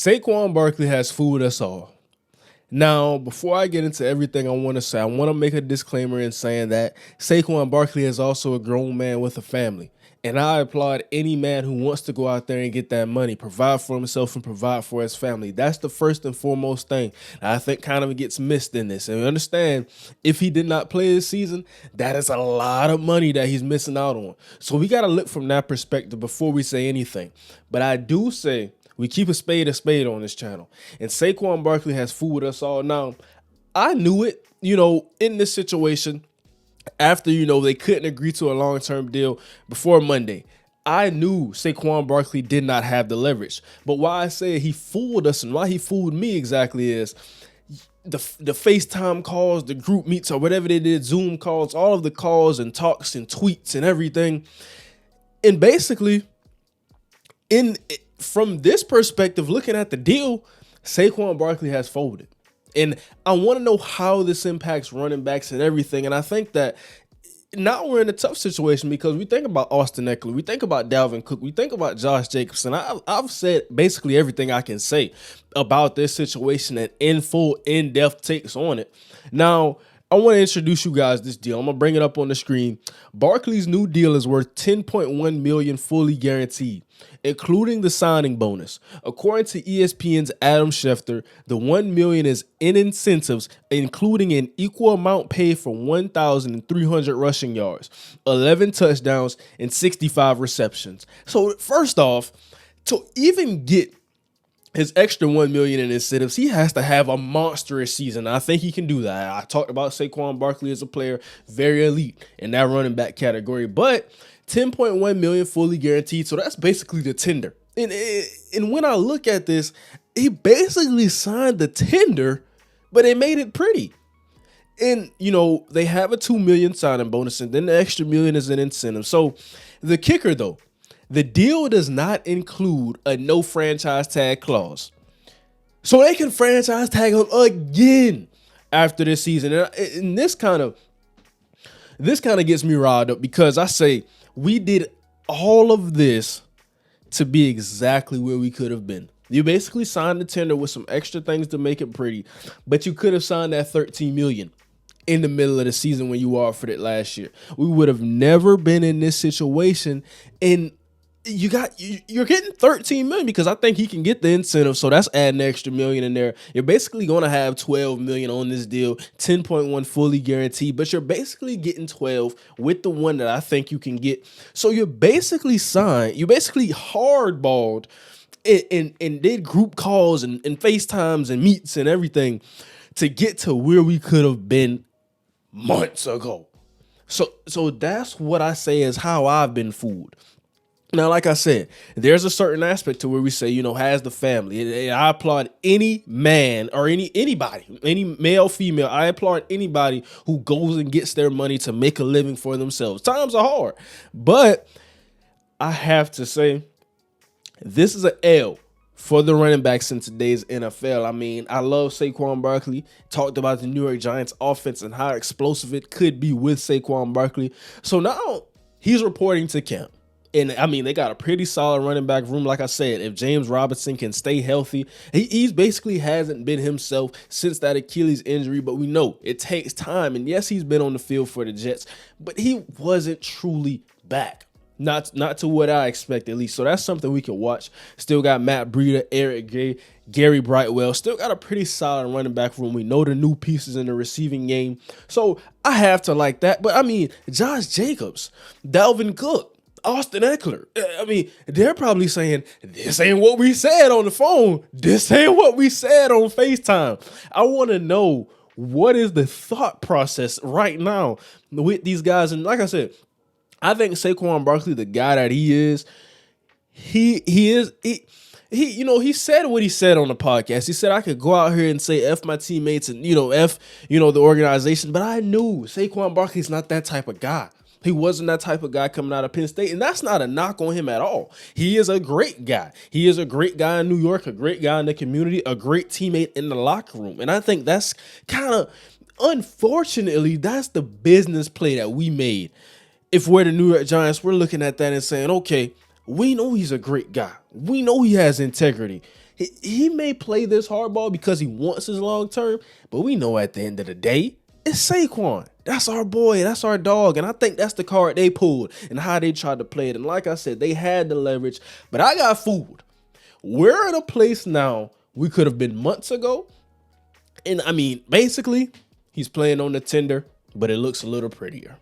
Saquon Barkley has fooled us all. Now, before I get into everything I want to say, I want to make a disclaimer in saying that Saquon Barkley is also a grown man with a family. And I applaud any man who wants to go out there and get that money, provide for himself and provide for his family. That's the first and foremost thing I think kind of gets missed in this. And understand, if he did not play this season, that is a lot of money that he's missing out on. So we got to look from that perspective before we say anything. But I do say we keep a spade on this channel. And Saquon Barkley has fooled us all. Now, I knew it, in this situation, after, they couldn't agree to a long-term deal before Monday. I knew Saquon Barkley did not have the leverage. But why I say he fooled us and why he fooled me exactly is the FaceTime calls, the group meets or whatever they did, Zoom calls, all of the calls and talks and tweets and everything. And basically, from this perspective, looking at the deal, Saquon Barkley has folded. And I want to know how this impacts running backs and everything. And I think that now we're in a tough situation because we think about Austin Eckler, we think about Dalvin Cook, we think about Josh Jacobs. And I've said basically everything I can say about this situation and in full, in-depth takes on it. Now, I want to introduce you guys this deal. I'm going to bring it up on the screen. Barkley's new deal is worth $10.1 million fully guaranteed, including the signing bonus. According to ESPN's Adam Schefter, the $1 million is in incentives, including an equal amount paid for 1,300 rushing yards, 11 touchdowns, and 65 receptions. So first off, to even get his extra $1 million in incentives, he has to have a monstrous season. I think he can do that. I talked about Saquon Barkley as a player, very elite in that running back category, but $10.1 million fully guaranteed. So that's basically the tender. And when I look at this, he basically signed the tender, but they made it pretty. And, they have a $2 million signing bonus, and then the extra $1 million is an incentive. So the kicker, though, the deal does not include a no franchise tag clause. So they can franchise tag him again after this season. And this kind of gets me riled up because I say we did all of this to be exactly where we could have been. You basically signed the tender with some extra things to make it pretty, but you could have signed that $13 million in the middle of the season when you offered it last year. We would have never been in this situation. And you're getting $13 million because I think he can get the incentive. So that's adding an extra $1 million in there. You're basically going to have $12 million on this deal, 10.1 fully guaranteed, but you're basically getting 12 with the one that I think you can get. So you're basically hardballed and did group calls and FaceTimes and meets and everything to get to where we could have been months ago. So that's what I say is how I've been fooled. Now, like I said, there's a certain aspect to where we say, has the family. And I applaud any man or anybody, any male, female. I applaud anybody who goes and gets their money to make a living for themselves. Times are hard, but I have to say this is an L for the running backs in today's NFL. I mean, I love Saquon Barkley. Talked about the New York Giants offense and how explosive it could be with Saquon Barkley. So now he's reporting to camp. And I mean, they got a pretty solid running back room. Like I said, if James Robinson can stay healthy, he's basically hasn't been himself since that Achilles injury, but we know it takes time. And yes, he's been on the field for the Jets, but he wasn't truly back. Not to what I expect, at least. So that's something we can watch. Still got Matt Breida, Eric Gay, Gary Brightwell. Still got a pretty solid running back room. We know the new pieces in the receiving game. So I have to like that. But I mean, Josh Jacobs, Dalvin Cook, Austin Eckler. I mean, they're probably saying, this ain't what we said on the phone. This ain't what we said on FaceTime. I want to know, what is the thought process right now with these guys? And like I said, I think Saquon Barkley, the guy that he is, he said what he said on the podcast. He said, I could go out here and say F my teammates and, F, the organization. But I knew Saquon Barkley's not that type of guy. He wasn't that type of guy coming out of Penn State, and that's not a knock on him at all. He is a great guy. He is a great guy in New York, a great guy in the community, a great teammate in the locker room. And I think that's kind of, unfortunately, that's the business play that we made. If we're the New York Giants, we're looking at that and saying, okay, we know he's a great guy. We know he has integrity. He may play this hardball because he wants his long term, but we know at the end of the day, it's Saquon. That's our boy. That's our dog. And I think that's the card they pulled and how they tried to play it. And like I said, they had the leverage, but I got fooled. We're in a place now we could have been months ago. And I mean, basically, he's playing on the Tinder, but it looks a little prettier.